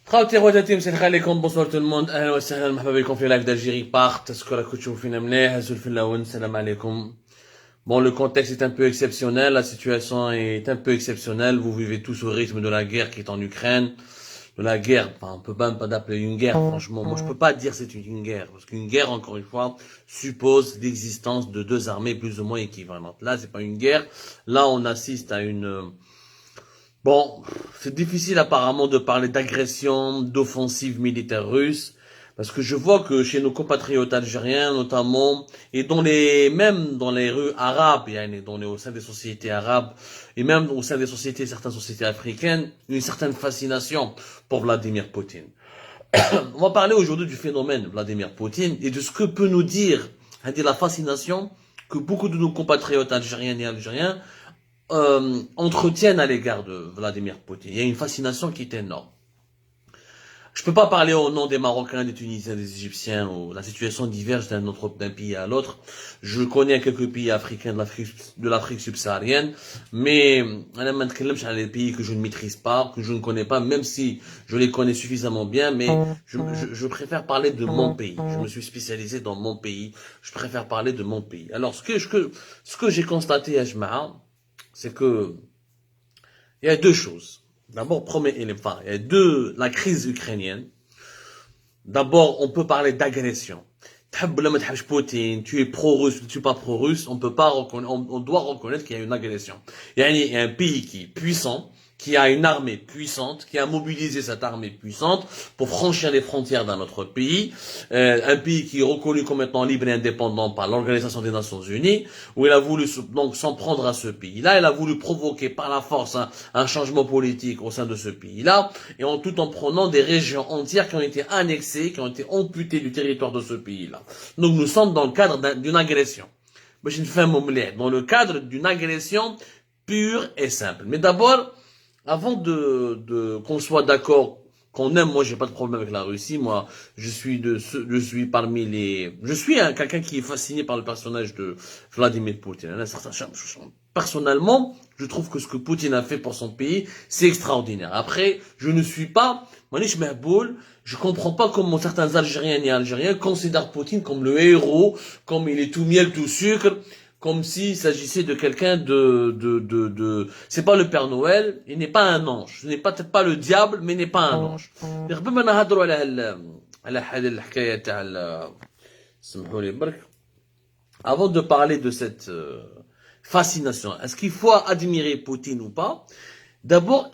خواتي خواتاتي مساء عليكم بونسوار تو الموند اهلا وسهلا مرحبا بكم في لايف d'Algérie part تشكر راكم تشوفوا فينا مليح زول في اللون السلام عليكم. Bon, le contexte est un peu exceptionnel, la situation est un peu exceptionnelle, vous vivez tous au rythme de la guerre qui est en Ukraine, de la guerre, enfin, on peut même pas d'appeler une guerre, franchement, moi je peux pas dire c'est une guerre, parce qu'une guerre, encore une fois, suppose l'existence de deux armées plus ou moins équivalentes. Là, c'est pas une guerre, là on assiste à une... Bon, c'est difficile apparemment de parler d'agression, d'offensive militaire russe, parce que je vois que chez nos compatriotes algériens notamment, et même dans les rues arabes, au sein des sociétés arabes, et même au sein des sociétés, certaines sociétés africaines, une certaine fascination pour Vladimir Poutine. On va parler aujourd'hui du phénomène Vladimir Poutine et de ce que peut nous dire, la fascination que beaucoup de nos compatriotes algériens et algériens entretiennent à l'égard de Vladimir Poutine. Il y a une fascination qui est énorme. Je peux pas parler au nom des Marocains, des Tunisiens, des Égyptiens, où la situation diverge d'un pays à l'autre. Je connais quelques pays africains de l'Afrique subsaharienne, mais les pays que je ne maîtrise pas, que je ne connais pas, même si je les connais suffisamment bien, mais je préfère parler de mon pays. Je me suis spécialisé dans mon pays. Je préfère parler de mon pays. Alors, ce que j'ai constaté à Jma'a, c'est que il y a deux choses. D'abord, premier élément, il y a la crise ukrainienne. D'abord, on peut parler d'agression. Poutine, tu es pro-russe, tu es pas pro-russe, on doit reconnaître qu'il y a une agression. Il y a un pays qui est puissant, qui a une armée puissante, qui a mobilisé cette armée puissante pour franchir les frontières d'un autre pays, un pays qui est reconnu comme étant libre et indépendant par l'Organisation des Nations Unies, où il a voulu donc s'en prendre à ce pays-là, il a voulu provoquer par la force un changement politique au sein de ce pays-là, et tout en prenant des régions entières qui ont été annexées, qui ont été amputées du territoire de ce pays-là. Donc nous sommes dans le cadre d'une agression. Dans le cadre d'une agression pure et simple. Mais d'abord, avant qu'on soit d'accord, qu'on aime, moi j'ai pas de problème avec la Russie, moi je suis quelqu'un qui est fasciné par le personnage de Vladimir Poutine. Personnellement, je trouve que ce que Poutine a fait pour son pays, c'est extraordinaire. Après, je ne suis pas, Manish Mehboul, je comprends pas comment certains Algériens et Algériens considèrent Poutine comme le héros, comme il est tout miel, tout sucre, comme s'il s'agissait de quelqu'un c'est pas le Père Noël, il n'est pas un ange, ce n'est peut-être pas le diable, mais il n'est pas un ange. Avant de parler de cette fascination, est-ce qu'il faut admirer Poutine ou pas? D'abord,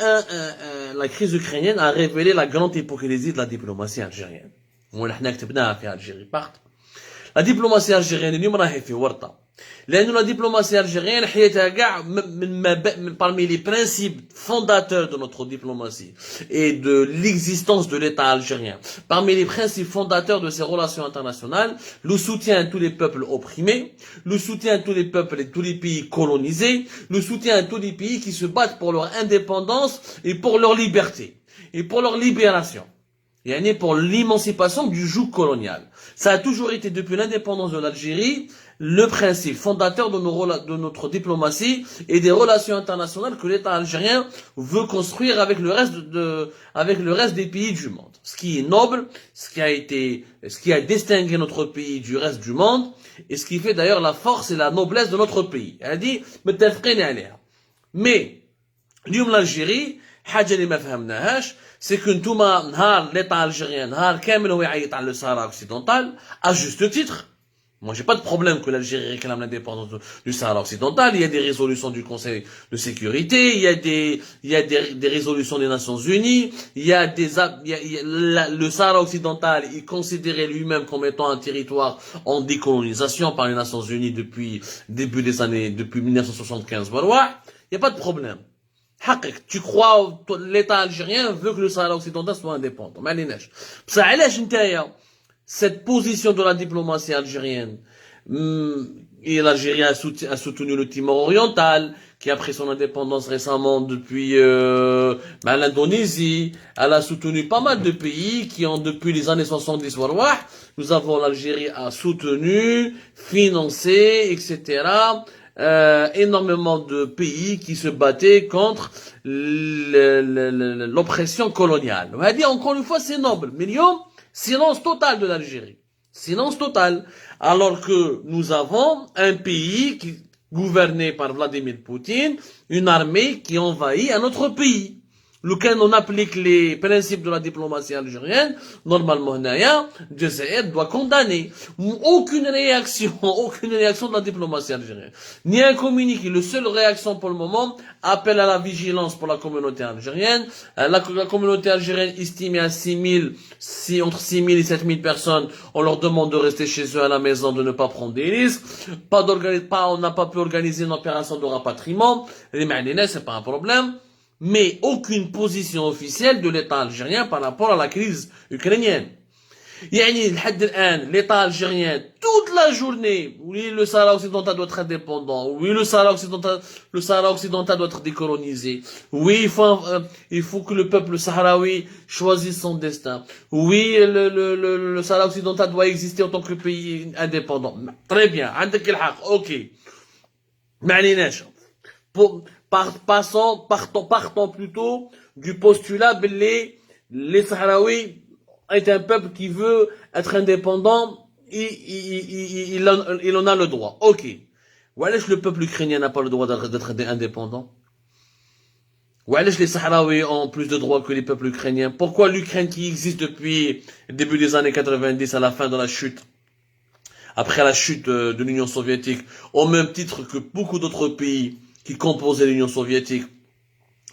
la crise ukrainienne a révélé la grande hypocrisie de la diplomatie algérienne. La diplomatie algérienne, la diplomatie algérienne, parmi les principes fondateurs de notre diplomatie et de l'existence de l'État algérien, parmi les principes fondateurs de ces relations internationales, le soutien à tous les peuples opprimés, le soutien à tous les peuples et tous les pays colonisés, le soutien à tous les pays qui se battent pour leur indépendance et pour leur liberté et pour leur libération. Et pour l'émancipation du joug colonial. Ça a toujours été depuis l'indépendance de l'Algérie le principe fondateur de notre diplomatie et des relations internationales que l'État algérien veut construire avec le reste des pays du monde. Ce qui est noble, ce qui a distingué notre pays du reste du monde et ce qui fait d'ailleurs la force et la noblesse de notre pays. Elle dit, mais, l'Algérie, c'est que l'État algérien, le Sahara occidental, à juste titre. Moi, j'ai pas de problème que l'Algérie réclame l'indépendance du Sahara occidental. Il y a des résolutions du Conseil de sécurité, il y a des résolutions des Nations Unies, le Sahara occidental est considéré lui-même comme étant un territoire en décolonisation par les Nations Unies depuis 1975. Il y a pas de problème. Tu crois, l'État algérien veut que le Sahara occidental soit indépendant. Cette position de la diplomatie algérienne, et l'Algérie a soutenu le Timor oriental, qui a pris son indépendance récemment depuis l'Indonésie. Elle a soutenu pas mal de pays qui ont, depuis les années 70, l'Algérie a soutenu, financé, etc., énormément de pays qui se battaient contre l'oppression coloniale. On va dire encore une fois, c'est noble. Mais silence total de l'Algérie. Silence total. Alors que nous avons un pays qui gouverné par Vladimir Poutine, une armée qui envahit un autre pays. Lequel on applique les principes de la diplomatie algérienne, normalement, Jazair doit condamner. Aucune réaction de la diplomatie algérienne. Ni un communiqué. La seule réaction pour le moment, appel à la vigilance pour la communauté algérienne. La communauté algérienne estimée à entre 6 000 et 7 000 personnes, on leur demande de rester chez eux à la maison, de ne pas prendre des risques. On n'a pas pu organiser une opération de rapatriement. C'est pas un problème. Mais aucune position officielle de l'État algérien par rapport à la crise ukrainienne. L'État algérien, toute la journée, oui, le Sahara occidental doit être indépendant, oui, le Sahara occidental doit être décolonisé, oui, il faut que le peuple sahraoui choisisse son destin, oui, le Sahara occidental doit exister en tant que pays indépendant. Très bien, ok. Partons plutôt du postulat que les Sahraouis est un peuple qui veut être indépendant, il en a le droit. Ok. Oualash le peuple ukrainien n'a pas le droit d'être indépendant? Oualash les Sahraouis ont plus de droits que les peuples ukrainiens? Pourquoi l'Ukraine qui existe depuis le début des années 90 à la fin de la chute, après la chute de l'Union soviétique, au même titre que beaucoup d'autres pays qui composaient l'Union soviétique,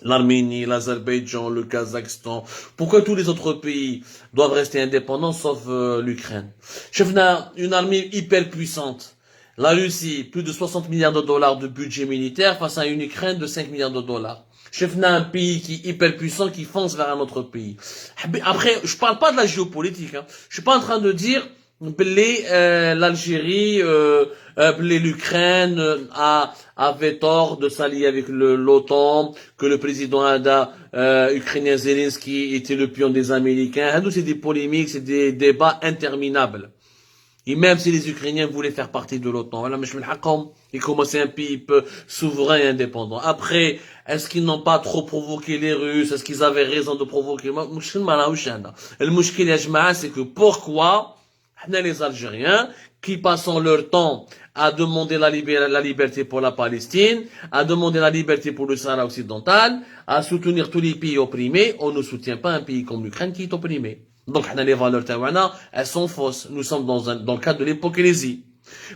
l'Arménie, l'Azerbaïdjan, le Kazakhstan, pourquoi tous les autres pays doivent rester indépendants sauf l'Ukraine? Chefna, une armée hyper puissante. La Russie, plus de 60 milliards de dollars de budget militaire face à une Ukraine de 5 milliards de dollars. Chefna, un pays qui est hyper puissant, qui fonce vers un autre pays. Après, je parle pas de la géopolitique, hein. Je suis pas en train de dire l'Algérie, l'Ukraine avait tort de s'allier avec l'OTAN, que le président ukrainien Zelensky était le pion des Américains. C'est des polémiques, c'est des débats interminables. Et même si les Ukrainiens voulaient faire partie de l'OTAN, ils commençaient un pays souverain et indépendant. Après, est-ce qu'ils n'ont pas trop provoqué les Russes? Est-ce qu'ils avaient raison de provoquer? Le mouchkil ya jama'a, c'est que pourquoi les Algériens, qui passent leur temps à demander la liberté pour la Palestine, à demander la liberté pour le Sahara occidental, à soutenir tous les pays opprimés, on ne soutient pas un pays comme l'Ukraine qui est opprimé. Donc, les valeurs tawana, elles sont fausses. Nous sommes dans le cadre de l'hypocrisie.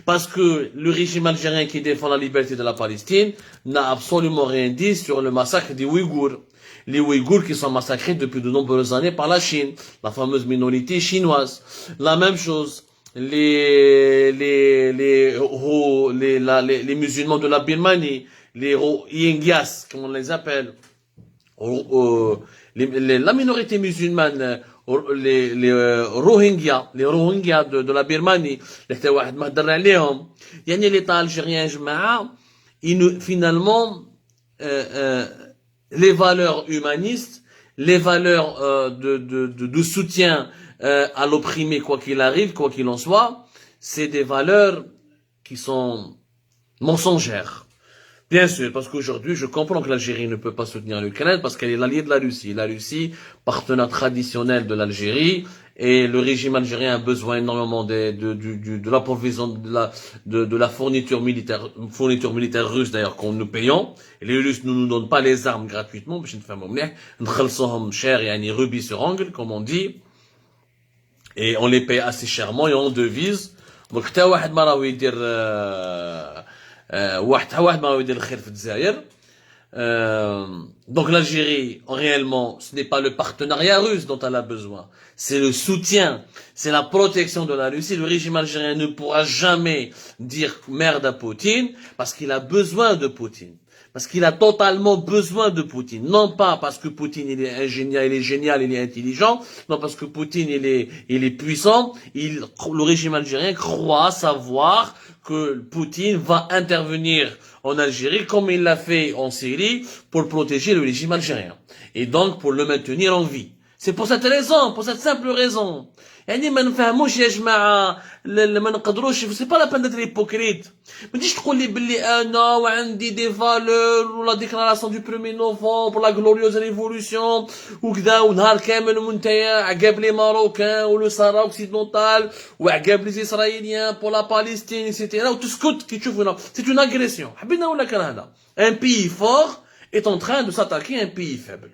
Parce que le régime algérien qui défend la liberté de la Palestine n'a absolument rien dit sur le massacre des Ouïghours. Les Ouïghours qui sont massacrés depuis de nombreuses années par la Chine, la fameuse minorité chinoise. La même chose, les musulmans de la Birmanie, les Rohingyas, comme on les appelle, la minorité musulmane, les Rohingyas de la Birmanie, l'État algérien, finalement, les valeurs humanistes, les valeurs de soutien à l'opprimé quoi qu'il arrive, quoi qu'il en soit, c'est des valeurs qui sont mensongères. Bien sûr, parce qu'aujourd'hui, je comprends que l'Algérie ne peut pas soutenir l'Ukraine parce qu'elle est l'alliée de la Russie. La Russie, partenaire traditionnel de l'Algérie, et le régime algérien a besoin énormément de l'approvisionnement de la fourniture militaire russe d'ailleurs qu'on nous payons. Et les Russes ne nous donnent pas les armes gratuitement, parce nous cher et rubis sur ongle, comme on dit. Et on les paye assez chèrement et en devise. Donc, donc l'Algérie, réellement, ce n'est pas le partenariat russe dont elle a besoin, c'est le soutien, c'est la protection de la Russie. Le régime algérien ne pourra jamais dire merde à Poutine parce qu'il a besoin de Poutine. Parce qu'il a totalement besoin de Poutine. Non pas parce que Poutine il est génial, il est intelligent. Non parce que Poutine il est puissant. Le régime algérien croit savoir que Poutine va intervenir en Algérie comme il l'a fait en Syrie pour protéger le régime algérien. Et donc pour le maintenir en vie. C'est pour cette raison, pour cette simple raison. يعني ما نفهموش يا جماعة ما نقدروش سي با لا بان ديتر هيبوكريت ما تجيش تقول لي باللي انا وعندي دي فالور ولا ديكلاراسيون دو 1 نوفمبر لا غلوريوز ريفولوسيون وكذا ونهار كامل ونتايا عقاب لي ماروكان ولو سارا اوكسيدونتال وعقاب لي اسرائيليان بور لا باليستين ايتترا وتسكت كي تشوفونا سي اون اغريسيون حبينا ولا كرهنا ان بيي فور est en train de s'attaquer à un pays faible.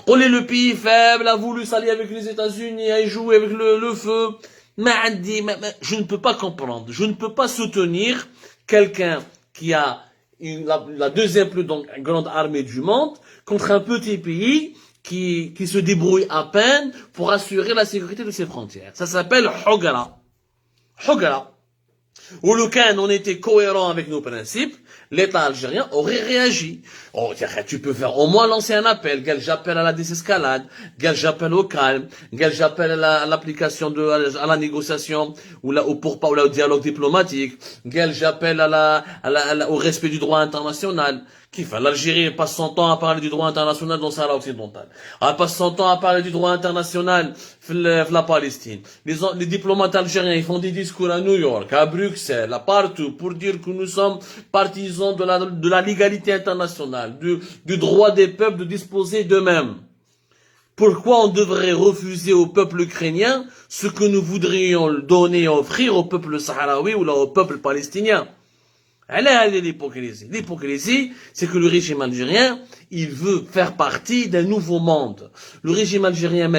Le pays faible a voulu s'allier avec les États-Unis, a joué avec le feu. Je ne peux pas comprendre. Je ne peux pas soutenir quelqu'un qui a la deuxième plus grande armée du monde contre un petit pays qui se débrouille à peine pour assurer la sécurité de ses frontières. Ça s'appelle Hogara. Hogara. Au Lucan, on était cohérent avec nos principes, l'État algérien aurait réagi. Oh, tu peux faire au moins lancer un appel, j'appelle à la désescalade, j'appelle au calme, j'appelle à l'application à la négociation, ou au dialogue diplomatique, j'appelle au respect du droit international. L'Algérie passe son temps à parler du droit international dans le Sahara occidental. Elle passe son temps à parler du droit international dans la Palestine. Les diplomates algériens, ils font des discours à New York, à Bruxelles, à partout, pour dire que nous sommes partisans de la légalité internationale, du droit des peuples de disposer d'eux-mêmes. Pourquoi on devrait refuser au peuple ukrainien ce que nous voudrions donner, offrir au peuple sahraoui ou au peuple palestinien? Elle est l'hypocrisie. L'hypocrisie, c'est que le régime algérien, il veut faire partie d'un nouveau monde. Le régime algérien,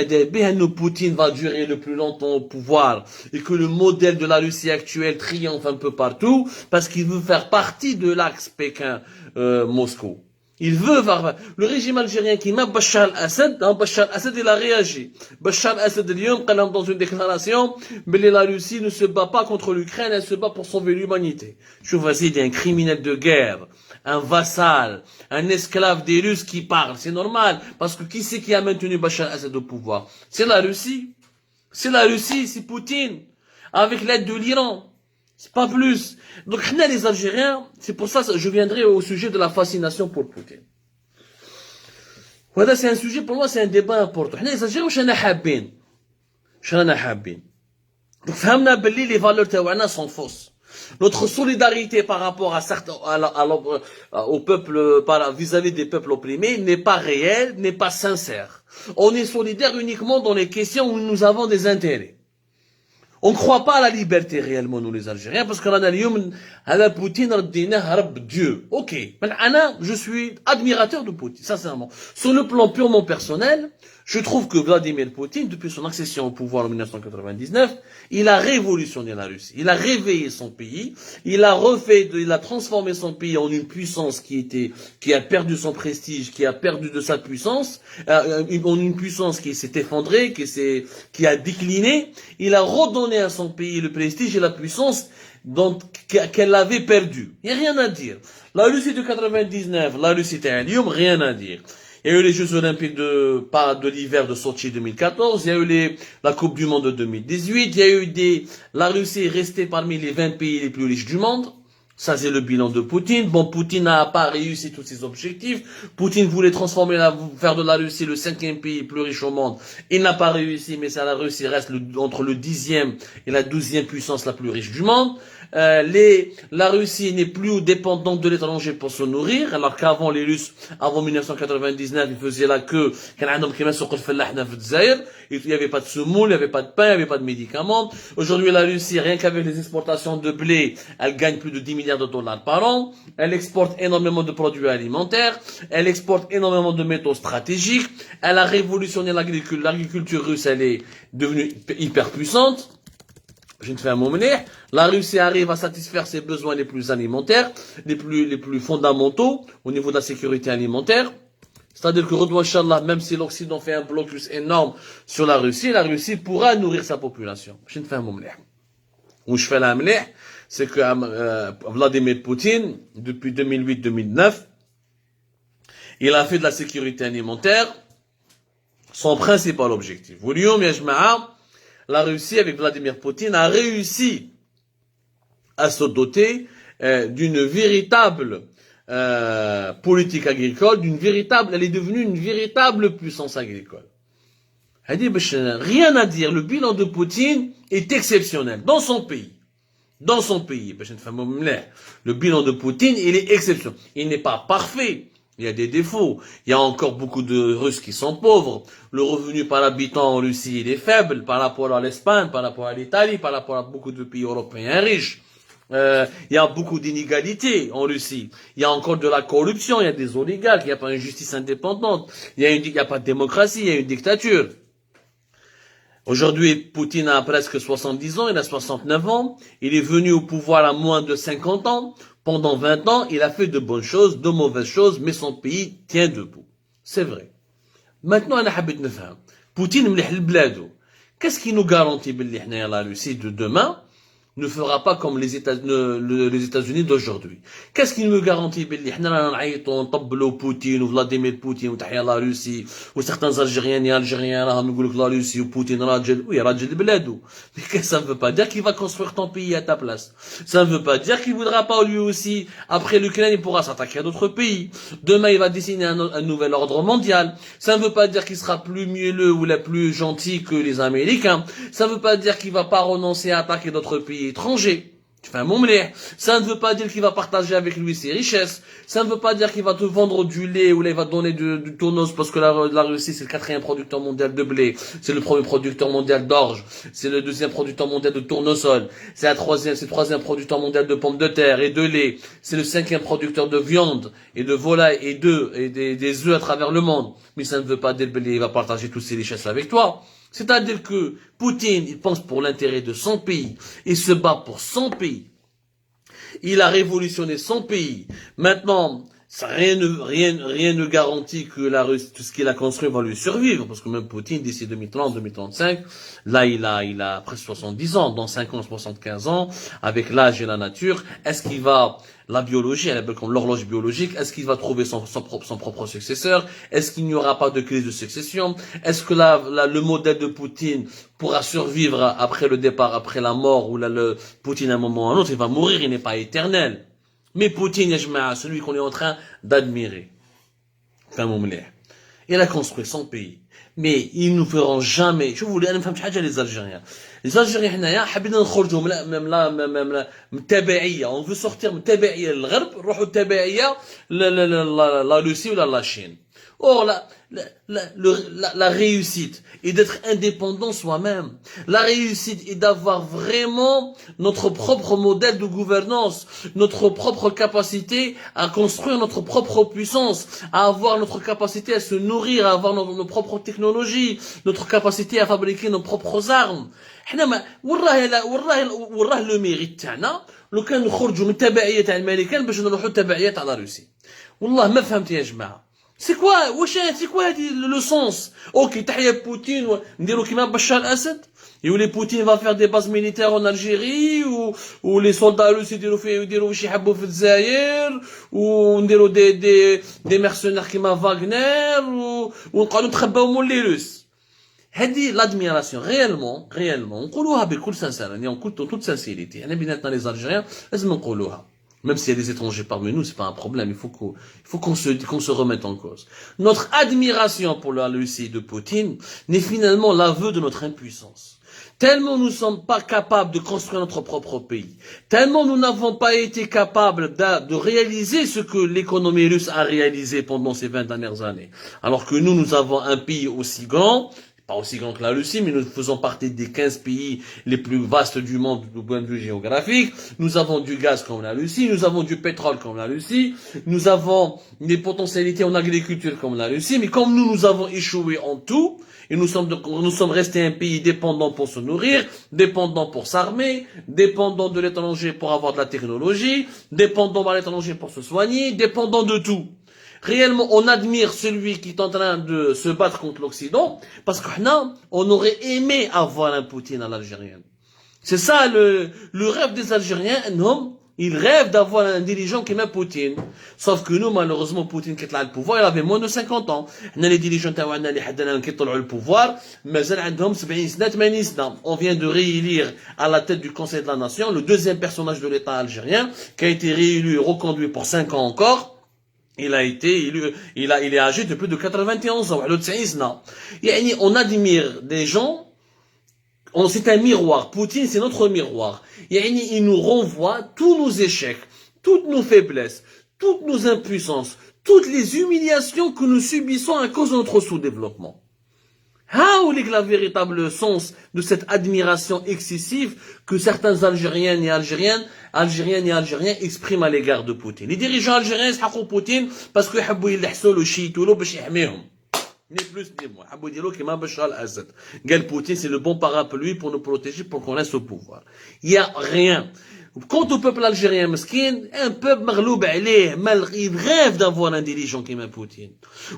Poutine va durer le plus longtemps au pouvoir et que le modèle de la Russie actuelle triomphe un peu partout parce qu'il veut faire partie de l'axe Pékin-Moscou. Il veut voir le régime algérien qui met Bachar al-Assad, Bachar al-Assad il a réagi. Bachar al-Assad dans une déclaration, mais la Russie ne se bat pas contre l'Ukraine, elle se bat pour sauver l'humanité. Je vois il y a un criminel de guerre, un vassal, un esclave des Russes qui parle, c'est normal, parce que qui c'est qui a maintenu Bachar al-Assad au pouvoir? C'est la Russie. C'est la Russie, c'est Poutine, avec l'aide de l'Iran. C'est pas plus. Donc, les Algériens, c'est pour ça que je viendrai au sujet de la fascination pour Poutine. Voilà, c'est un sujet, pour moi, c'est un débat important. Les Algériens, donc, les valeurs taouana sont fausses. Notre solidarité par rapport à certains, au peuple, vis-à-vis des peuples opprimés n'est pas réelle, n'est pas sincère. On est solidaire uniquement dans les questions où nous avons des intérêts. On ne croit pas à la liberté réellement, nous les Algériens, parce qu'on a à Poutine, Dieu. Ok. Je suis admirateur de Poutine, sincèrement. Sur le plan purement personnel, je trouve que Vladimir Poutine, depuis son accession au pouvoir en 1999, il a révolutionné la Russie. Il a réveillé son pays. Il a transformé son pays en une puissance qui a perdu son prestige, qui a perdu de sa puissance, en une puissance qui s'est effondrée, qui a décliné. Il a redonné à son pays le prestige et la puissance qu'elle avait perdu. Il n'y a rien à dire. La Russie de 99, la Russie d'Alium, rien à dire. Il y a eu les Jeux Olympiques de l'hiver de Sochi 2014, il y a eu la Coupe du Monde de 2018, il y a eu la Russie est restée parmi les 20 pays les plus riches du monde. Ça, c'est le bilan de Poutine. Bon, Poutine n'a pas réussi tous ses objectifs. Poutine voulait faire de la Russie le 5e pays le plus riche au monde. Il n'a pas réussi, mais la Russie reste entre le 10e et la 12e puissance la plus riche du monde. La Russie n'est plus dépendante de l'étranger pour se nourrir, alors qu'avant les Russes, avant 1999, ils faisaient la queue. Il n'y avait pas de semoule, il n'y avait pas de pain, il n'y avait pas de médicaments. Aujourd'hui, la Russie, rien qu'avec les exportations de blé, elle gagne plus de 10 milliards de dollars par an. Elle exporte énormément de produits alimentaires. Elle exporte énormément de métaux stratégiques. Elle a révolutionné l'agriculture. L'agriculture russe, elle est devenue hyper puissante. Je ne fais un mot mener. La Russie arrive à satisfaire ses besoins les plus alimentaires, les plus fondamentaux au niveau de la sécurité alimentaire. C'est-à-dire que, Inch'Allah, même si l'Occident fait un blocus énorme sur la Russie pourra nourrir sa population. Je ne fais un mot mener. Où je fais la mener, c'est que Vladimir Poutine, depuis 2008-2009, il a fait de la sécurité alimentaire son principal objectif. La Russie, avec Vladimir Poutine, a réussi à se doter d'une véritable politique agricole, elle est devenue une véritable puissance agricole. Rien à dire, le bilan de Poutine est exceptionnel dans son pays. Dans son pays, le bilan de Poutine, il est exceptionnel. Il n'est pas parfait. Il y a des défauts. Il y a encore beaucoup de Russes qui sont pauvres. Le revenu par habitant en Russie, il est faible par rapport à l'Espagne, par rapport à l'Italie, par rapport à beaucoup de pays européens riches. Il y a beaucoup d'inégalités en Russie. Il y a encore de la corruption, il y a des oligarques, il n'y a pas une justice indépendante, il y a pas de démocratie, il y a une dictature. Aujourd'hui, Poutine a presque 70 ans, il a 69 ans, il est venu au pouvoir à moins de 50 ans. Pendant 20 ans, il a fait de bonnes choses, de mauvaises choses, mais son pays tient debout. C'est vrai. Maintenant, on a habité نفهم. Poutine مليح لبلادو. Qu'est-ce qui nous garantit باللي حنايا la Russie de demain ne fera pas comme les États-Unis d'aujourd'hui. Qu'est-ce qui nous garantit باللي حنا رانا نعيطوا نطبلوا بوتين وفلاديمير بوتين وتحيا لا روسي وcertains Algériens راهم يقولوا لك لا روسي وبوتين راجل وي راجل بلادو. Mais ça ne veut pas dire qu'il va construire ton pays à ta place. Ça ne veut pas dire qu'il voudra pas lui aussi après l'Ukraine il pourra s'attaquer à d'autres pays. Demain il va dessiner un nouvel ordre mondial. Ça ne veut pas dire qu'il sera plus mielleux ou plus gentil que les Américains. Ça ne veut pas dire qu'il va pas renoncer à attaquer d'autres pays étranger. Tu fais un moumelé. Ça ne veut pas dire qu'il va partager avec lui ses richesses. Ça ne veut pas dire qu'il va te vendre du lait ou là il va te donner du tourneau parce que la Russie c'est le 4e producteur mondial de blé. C'est le 1er producteur mondial d'orge. C'est le 2e producteur mondial de tournesol. C'est le 3e producteur mondial de pommes de terre et de lait. C'est le 5e producteur de viande et de volaille et des œufs à travers le monde. Mais ça ne veut pas dire qu'il va partager toutes ses richesses avec toi. C'est-à-dire que Poutine, il pense pour l'intérêt de son pays. Il se bat pour son pays. Il a révolutionné son pays. Maintenant, rien ne garantit que la Russie, tout ce qu'il a construit va lui survivre. Parce que même Poutine, d'ici 2030, 2035, là, il a presque 70 ans. Dans 5 ans, 75 ans, avec l'âge et la nature, est-ce qu'il va, la biologie, elle appelle comme l'horloge biologique, est-ce qu'il va trouver son propre successeur? Est-ce qu'il n'y aura pas de crise de succession? Est-ce que le modèle de Poutine pourra survivre après le départ, après la mort, ou le Poutine à un moment ou à un autre, il va mourir, il n'est pas éternel. Mais Poutine, celui qu'on est en train d'admirer. Il a construit son pays. Mais ils ne feront jamais. Je vous dis, أنا فهمت حاجة les Algériens. Les Algériens حنايا حابين نخرجوا من التبعية. On veut sortir من التبعية للغرب نروحوا التبعية la Russie ou la Chine. Or, la réussite est d'être indépendant soi-même. La réussite est d'avoir vraiment notre propre modèle de gouvernance, notre propre capacité à construire notre propre puissance, à avoir notre capacité à se nourrir, à avoir nos propres technologies, notre capacité à fabriquer nos propres armes. والله لو ميريت تاعنا لو كان نخرجوا من التبعية تاع الامريكان باش نروحوا التبعية تاع لا روسي. والله ما فهمت يا جماعة. C'est quoi le sens? Ok, تحيا بوتين ونديرو كيما بشار الأسد يولي بوتين va faire des bases militaires en Algérie ou les soldats russes يديروا واش يحبوا في الجزائر ونديروا des mercenaires كيما فاغنر ونقعدوا نتخباو مول لي روس. هذه l'admiration réellement نقولوها بكل sincérité يعني نقول toute sincérité احنا بيناتنا les Algériens لازم نقولوها. Même s'il y a des étrangers parmi nous, c'est pas un problème. Il faut qu'on se remette en cause. Notre admiration pour la Russie de Poutine n'est finalement l'aveu de notre impuissance. Tellement nous ne sommes pas capables de construire notre propre pays. Tellement nous n'avons pas été capables de réaliser ce que l'économie russe a réalisé pendant ces 20 dernières années. Alors que nous avons un pays aussi grand, pas aussi grand que la Russie, mais nous faisons partie des 15 pays les plus vastes du monde du point de vue géographique. Nous avons du gaz comme la Russie, nous avons du pétrole comme la Russie, nous avons des potentialités en agriculture comme la Russie, mais comme nous avons échoué en tout, et nous sommes restés un pays dépendant pour se nourrir, dépendant pour s'armer, dépendant de l'étranger pour avoir de la technologie, dépendant de l'étranger pour se soigner, dépendant de tout. Réellement, on admire celui qui est en train de se battre contre l'Occident, parce qu'on aurait aimé avoir un Poutine à l'Algérienne. C'est ça le rêve des Algériens, ils rêvent d'avoir un dirigeant qui est Poutine. Sauf que nous, malheureusement, Poutine qui est là le pouvoir, il avait moins de 50 ans. Les dirigeants qui sont le pouvoir, on vient de réélire à la tête du Conseil de la Nation le 2e personnage de l'État algérien, qui a été réélu et reconduit pour 5 ans encore. Il a été élu, il est âgé de plus de 91 ans. On admire des gens, c'est un miroir. Poutine, c'est notre miroir. Il nous renvoie tous nos échecs, toutes nos faiblesses, toutes nos impuissances, toutes les humiliations que nous subissons à cause de notre sous-développement. Où est le véritable sens de cette admiration excessive que certains Algériens et Algériens expriment à l'égard de Poutine. Les dirigeants algériens s'accordent Poutine parce qu'ils veulent le chiitolo باش يحميهم. Ni plus ni moins. Ils veulent dire que Bachar al-Assad. Poutine, c'est le bon parapluie pour nous protéger, pour qu'on reste au pouvoir. Il n'y a rien. Quant au peuple algérien mesquin, un peuple magloub عليه, il rêve d'avoir un dirigeant qui est Poutine.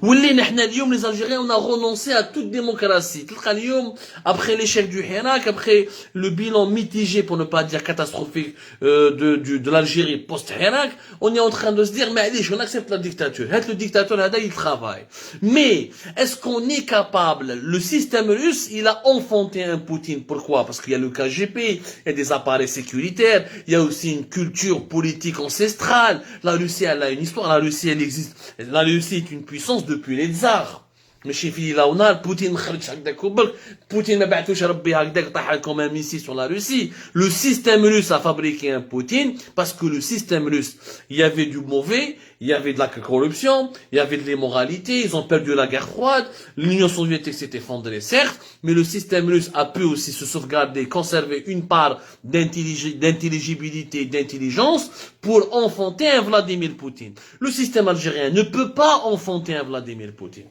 واللي نحن اليوم les Algériens on a renoncé à toute démocratie. تلقى اليوم après l'échec du Hirak, après le bilan mitigé pour ne pas dire catastrophique de l'Algérie post-Hirak, on est en train de se dire mais allez, on accepte la dictature. Le dictateur là il travaille. Mais est-ce qu'on est capable, le système russe, il a enfanté un Poutine. Pourquoi? Parce qu'il y a le KGB, il y a des appareils sécuritaires. Il y a aussi une culture politique ancestrale. La Russie, elle a une histoire. La Russie, elle existe. La Russie est une puissance depuis les tsars. ماشي في لونار بوتين ما خرجش هكذاك وبرك بوتين ما بعثوش ربي هكذاك طاح comme un missile sur la Russie. Le système russe a fabriqué un Poutine parce que le système russe, il y avait du mauvais, il y avait de la corruption, il y avait de l'immoralité, ils ont perdu la guerre froide, l'Union soviétique s'est effondrée certes, mais le système russe a pu aussi se sauvegarder, conserver une part d'intelligibilité, d'intelligence pour enfanter un Vladimir Poutine. Le système algérien ne peut pas enfanter un Vladimir Poutine.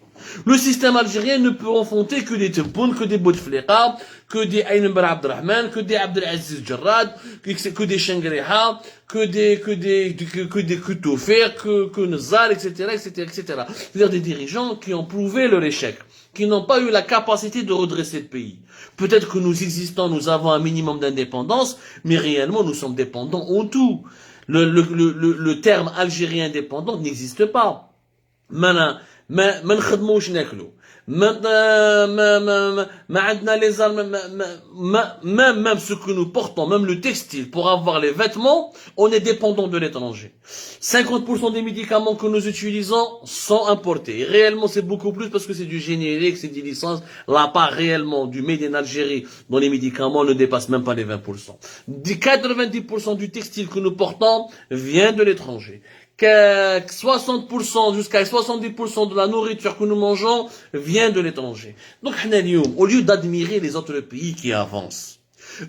Le système algérien ne peut enfanter que des Tebboune, que des Bouteflika, que des Aïn Ben Abdelrahman, que des Abdelaziz Jarrad, que des Shengriha, que des Kutoufer, que Nzar, etc., etc., etc. C'est-à-dire des dirigeants qui ont prouvé leur échec, qui n'ont pas eu la capacité de redresser le pays. Peut-être que nous existons, nous avons un minimum d'indépendance, mais réellement nous sommes dépendants en tout. Le terme algérien indépendant n'existe pas. Maintenant, ما نخدموش ناكلو ما عندنا les armes même ce que nous portons, même le textile pour avoir les vêtements, on est dépendant de l'étranger. 50% des médicaments que nous utilisons sont importés. Et réellement, c'est beaucoup plus parce que c'est du générique, c'est des licences. La part réellement du made in Algérie dans les médicaments ne dépasse même pas les 20%. 90% du textile que nous portons vient de l'étranger. Que 60% jusqu'à 70% de la nourriture que nous mangeons vient de l'étranger. Donc, au lieu d'admirer les autres pays qui avancent,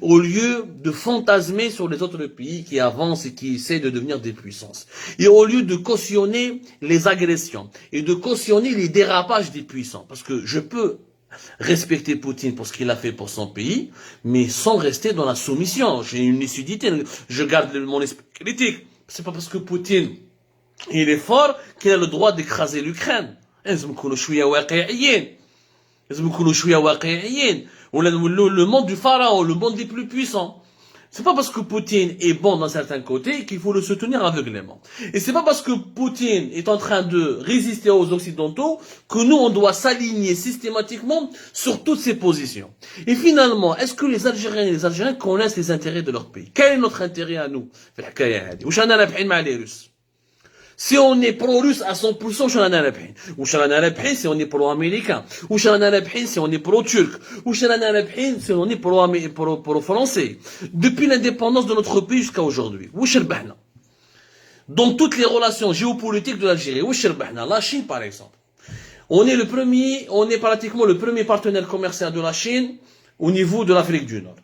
au lieu de fantasmer sur les autres pays qui avancent et qui essaient de devenir des puissances, et au lieu de cautionner les agressions et de cautionner les dérapages des puissants, parce que je peux respecter Poutine pour ce qu'il a fait pour son pays, mais sans rester dans la soumission. J'ai une lucidité, je garde mon esprit critique. C'est pas parce que Poutine il est fort qu'il a le droit d'écraser l'Ukraine. لازم نكونوا شويه واقعيين. لازم نكونوا شويه واقعيين. ولا نولوا le monde du pharaon, le monde des plus puissants. C'est pas parce que Poutine est bon dans certains côtés qu'il faut le soutenir aveuglément. Et c'est pas parce que Poutine est en train de résister aux Occidentaux que nous, on doit s'aligner systématiquement sur toutes ces positions. Et finalement, est-ce que les Algériens et les Algériens connaissent les intérêts de leur pays? Quel est notre intérêt à nous? في الحكاية هذه. واش رانا رابحين مع les Russes? Si on est pro-russe à 100%, واش رانا رابحين. واش رانا رابحين si on est pro-américain. واش رانا رابحين si on est pro-turc. واش رانا رابحين si on est pro-français. Depuis l'indépendance de notre pays jusqu'à aujourd'hui. واش ربحنا. Dans toutes les relations géopolitiques de l'Algérie, واش ربحنا. La Chine par exemple. On est pratiquement le premier partenaire commercial de la Chine au niveau de l'Afrique du Nord.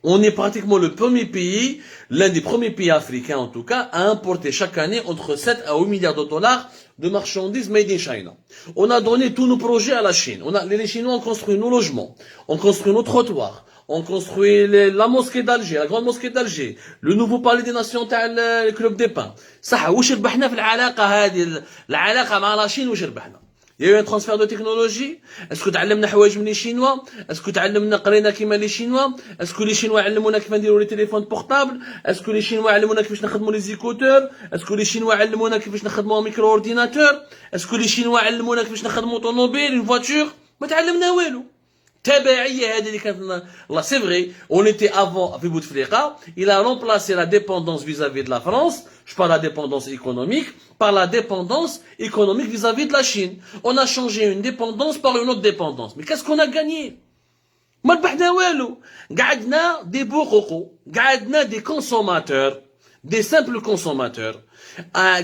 On est pratiquement le premier pays, l'un des premiers pays africains en tout cas, à importer chaque année entre 7 à 8 milliards de dollars de marchandises made in China. On a donné tous nos projets à la Chine. Les Chinois ont construit nos logements, ont construit nos trottoirs, ont construit la mosquée d'Alger, la grande mosquée d'Alger, le nouveau palais des nations, le club des pins. Ça, واش ربحنا في العلاقة هذه, العلاقة مع la Chine, واش ربحنا. Il y a eu un transfert de technologie. Est-ce que تعلمنا حوايج من les Chinois? Est-ce que تعلمنا قرينا كيما les Chinois? Est-ce que les Chinois علمونا كيف نديروا les téléphones portables? Est-ce que les Chinois علمونا كيفاش نخدموا les écouteurs? Est-ce que les Chinois علمونا كيفاش نخدموا micro-ordinateur? Est-ce que les Chinois علمونا كيفاش نخدموا طوموبيل, une voiture? ما تعلمنا والو. Là, c'est vrai, on était avant à Bouteflika, il a remplacé la dépendance vis-à-vis de la France, je parle de la dépendance économique, par la dépendance économique vis-à-vis de la Chine. On a changé une dépendance par une autre dépendance. Mais qu'est-ce qu'on a gagné? ما ربحنا والو قعدنا des بوقوقو قعدنا des consommateurs des simples consommateurs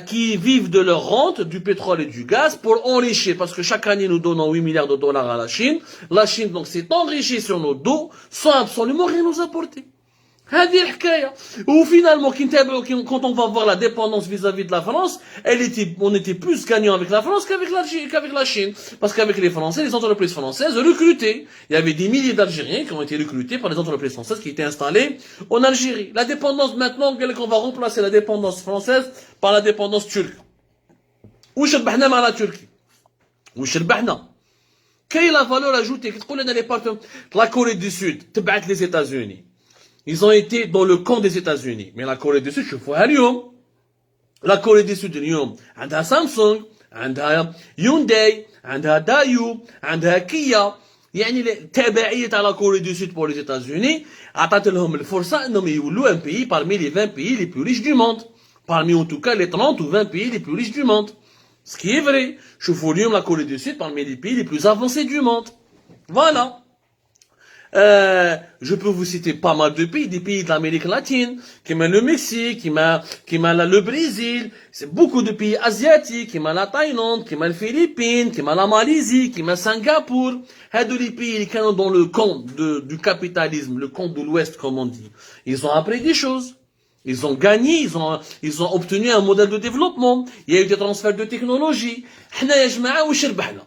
qui vivent de leur rente du pétrole et du gaz pour enrichir parce que chaque année nous donnons 8 milliards de dollars à la Chine donc s'est enrichie sur nos dos sans absolument rien nous apporter. هذه الحكايه وفينالمون quand on va voir la dépendance vis-à-vis de la France on était plus gagnant avec la France qu'avec la Chine parce qu'avec les Français les entreprises françaises recrutaient il y avait des milliers d'Algériens qui ont été recrutés par les entreprises françaises qui étaient installées en Algérie. La dépendance maintenant qu'on va remplacer la dépendance française par la dépendance turque. واش ربحنا مع la Turquie واش ربحنا كاين la valeur ajoutée تقول لنا les partenaires la Corée du Sud تبعت les États-Unis. Ils ont été dans le camp des États-Unis. Mais la Corée du Sud, شوفوها اليوم. La Corée du Sud اليوم عندها سامسونج، عندها يونداي، عندها دايو، عندها كيا. يعني التبعية على la Corée du Sud pour les États-Unis عطات لهم الفرصة انهم يولوا un pays parmi les 20 pays les plus riches du monde. Parmi en tout cas les 30 ou 20 pays les plus riches du monde. Ce qui est vrai. شوفوا اليوم la Corée du Sud parmi les pays les plus avancés du monde. Voilà. Je peux vous citer pas mal de pays, des pays de l'Amérique latine, qui m'a le Mexique, qui m'a le Brésil, c'est beaucoup de pays asiatiques, qui m'a la Thaïlande, qui m'a les Philippines, qui m'a la Malaisie, qui m'a Singapour. Tous les pays qui sont dans le camp du capitalisme, le camp de l'Ouest, comme on dit. Ils ont appris des choses. Ils ont gagné, ils ont obtenu un modèle de développement. Il y a eu des transferts de technologie. حنا يا جماعة واش ربحنا؟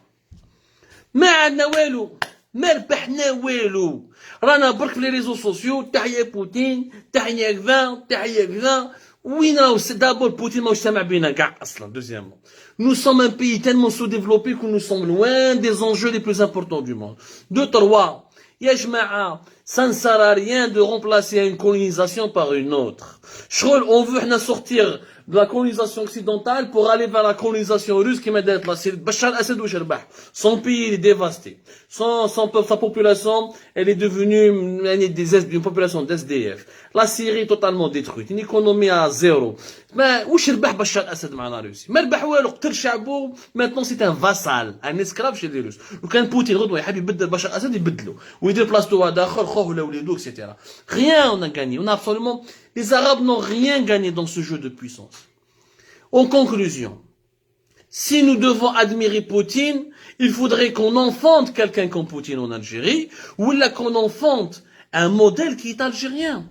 ما عندنا والو. ما ربحنا والو رانا برك في لي ريزو سوسيو تحيا بوتين تحيا كذا تحيا كذا وين راهو دابور بوتين ماهوش سامع بينا كاع اصلا دوزيامون nous sommes un pays tellement sous-développé que nous sommes loin des enjeux les plus importants du monde. Deux, trois, يا جماعة ça ne sert à rien de remplacer une colonisation par une autre. On veut حنا sortir de la colonisation occidentale pour aller vers la colonisation russe qui m'a dit là, c'est Bachar al-Assad ou Sherbah. Son pays est dévasté. Sa population, elle est devenue une population d'SDF. La Syrie est totalement détruite. Une économie à zéro. Mais où Sherbah Bachar al-Assad مع la Russie? مربح والو قتل شعبه. Maintenant c'est un vassal, un esclave chez les Russes. وكان بوتين غدوة يحب يبدل بشار الأسد يبدله ويدير بلاصتو واحد آخر خوه ولا وليدو etc. Rien on a gagné. On a absolument les Arabes n'ont rien gagné dans ce jeu de puissance. En conclusion, si nous devons admirer Poutine, il faudrait qu'on enfante quelqu'un comme Poutine en Algérie, ou là qu'on enfante un modèle qui est algérien.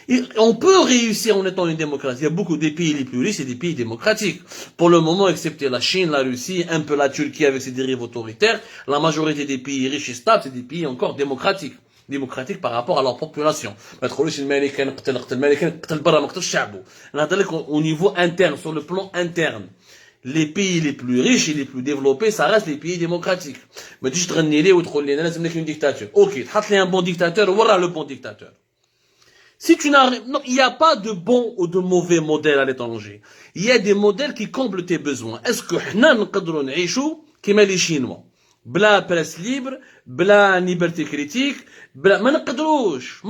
Et on peut réussir en étant une démocratie. Il y a beaucoup de pays les plus riches et des pays démocratiques. Pour le moment, excepté la Chine, la Russie, un peu la Turquie avec ses dérives autoritaires, la majorité des pays riches et stables, c'est des pays encore démocratiques. Démocratique par rapport à leur population. Au niveau interne, sur le plan interne, les pays les plus riches et les plus développés, ça reste les pays démocratiques. Mais tu te une dictature. Ok, tu un bon dictateur, voilà le bon dictateur. Si tu n'arrives, non, il n'y a pas de bon ou de mauvais modèle à l'étranger. Il y a des modèles qui comblent tes besoins. Est-ce que nous pouvons vivre comme les Chinois? بلا presse libre, بلا liberté critique, بلا ما نقدروش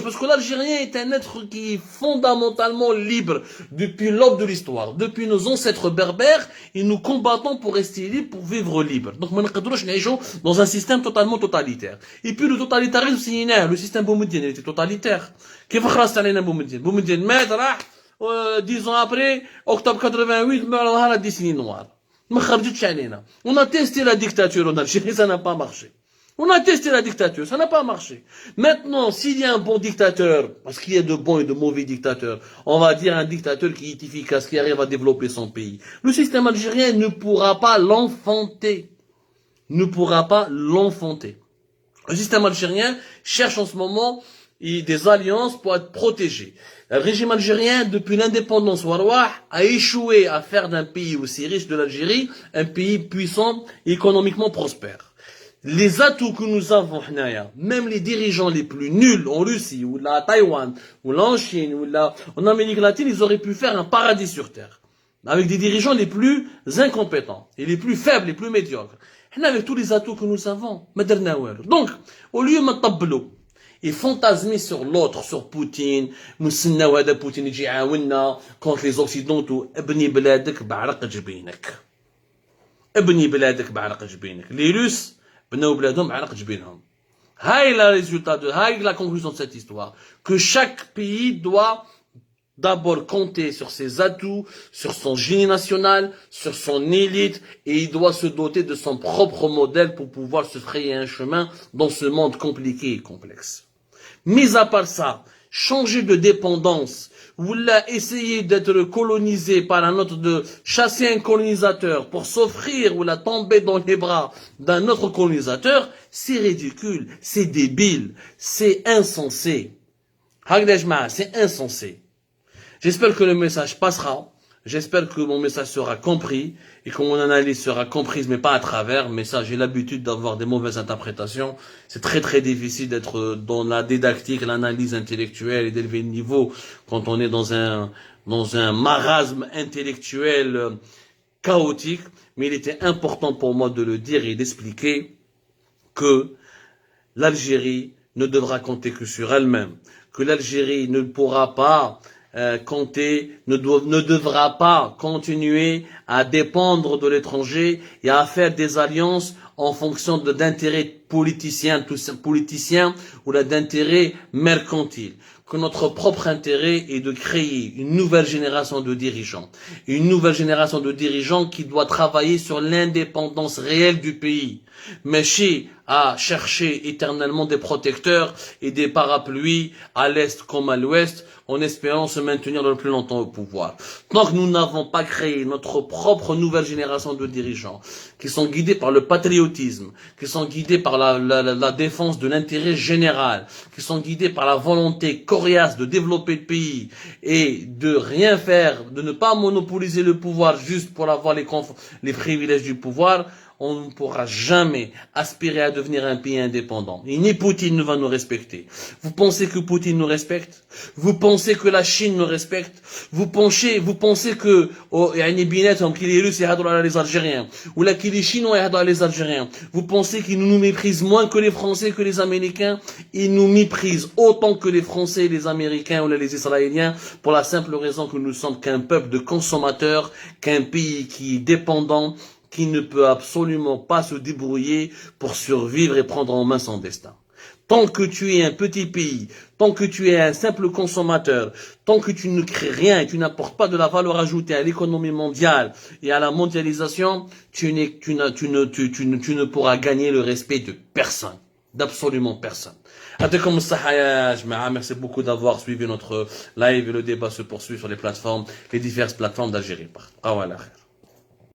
parce que l'Algérien est un être qui est fondamentalement libre depuis l'aube de l'histoire, depuis nos ancêtres berbères, et nous combattons pour rester libres, pour vivre libre. Donc ما نقدروش نعيشوا dans un système totalement totalitaire. Et puis le totalitarisme c'est inné, le système Boumediene il était totalitaire. كيف خلصت علينا Boumediene مات راح 10 ans après octobre 88 meurt نهار 10 سنين noires. On a testé la dictature en Algérie, ça n'a pas marché. On a testé la dictature, ça n'a pas marché. Maintenant, s'il y a un bon dictateur, parce qu'il y a de bons et de mauvais dictateurs, on va dire un dictateur qui est efficace, qui arrive à développer son pays. Le système algérien ne pourra pas l'enfanter. Ne pourra pas l'enfanter. Le système algérien cherche en ce moment des alliances pour être protégé. Le régime algérien, depuis l'indépendance Warouah, a échoué à faire d'un pays aussi riche de l'Algérie un pays puissant et économiquement prospère. Les atouts que nous avons, même les dirigeants les plus nuls en Russie, ou là à Taïwan, ou là en Chine, ou là en Amérique latine, ils auraient pu faire un paradis sur terre. Avec des dirigeants les plus incompétents, et les plus faibles, les plus médiocres. Avec tous les atouts que nous avons. Donc, au lieu de tableau et fantasmer sur l'autre, sur Poutine, Poutine contre les Occidentaux, ابني بلادك بعرق جبينك. ابني بلادك بعرق جبينك. Les Russes بنوا بلادهم بعرق جبينهم. Haï la conclusion de cette histoire. Que chaque pays doit d'abord compter sur ses atouts, sur son génie national, sur son élite, et il doit se doter de son propre modèle pour pouvoir se frayer un chemin dans ce monde compliqué et complexe. Mis à part ça, changer de dépendance, ou essayer d'être colonisé par un autre, de chasser un colonisateur pour s'offrir ou la tomber dans les bras d'un autre colonisateur, c'est ridicule, c'est débile, c'est insensé. C'est insensé. J'espère que le message passera, j'espère que mon message sera compris et que mon analyse sera comprise, mais pas à travers. Mais ça, j'ai l'habitude d'avoir des mauvaises interprétations. C'est très très difficile d'être dans la didactique, l'analyse intellectuelle et d'élever le niveau quand on est dans un marasme intellectuel chaotique. Mais il était important pour moi de le dire et d'expliquer que l'Algérie ne devra compter que sur elle-même, que l'Algérie ne pourra pas ne devra pas continuer à dépendre de l'étranger et à faire des alliances en fonction d'intérêts politiciens ou d'intérêts mercantiles. Que notre propre intérêt est de créer une nouvelle génération de dirigeants. Une nouvelle génération de dirigeants qui doit travailler sur l'indépendance réelle du pays. Mais à chercher éternellement des protecteurs et des parapluies à l'est comme à l'ouest, en espérant se maintenir le plus longtemps au pouvoir. Tant que nous n'avons pas créé notre propre nouvelle génération de dirigeants, qui sont guidés par le patriotisme, qui sont guidés par la défense de l'intérêt général, qui sont guidés par la volonté coriace de développer le pays et de rien faire, de ne pas monopoliser le pouvoir juste pour avoir les privilèges du pouvoir, on ne pourra jamais aspirer à devenir un pays indépendant. Et ni Poutine ne va nous respecter. Vous pensez que Poutine nous respecte? Vous pensez que la Chine nous respecte? Vous pensez que les Russes et les Algériens, ou là que les Chinois et les Algériens, vous pensez qu'ils nous méprisent moins que les Français, que les Américains? Ils nous méprisent autant que les Français et les Américains ou les Israéliens, pour la simple raison que nous sommes qu'un peuple de consommateurs, qu'un pays qui est dépendant, qui ne peut absolument pas se débrouiller pour survivre et prendre en main son destin. Tant que tu es un petit pays, tant que tu es un simple consommateur, tant que tu ne crées rien et tu n'apportes pas de la valeur ajoutée à l'économie mondiale et à la mondialisation, tu ne pourras gagner le respect de personne, d'absolument personne. Merci beaucoup d'avoir suivi notre live et le débat se poursuit sur les diverses plateformes d'Algérie.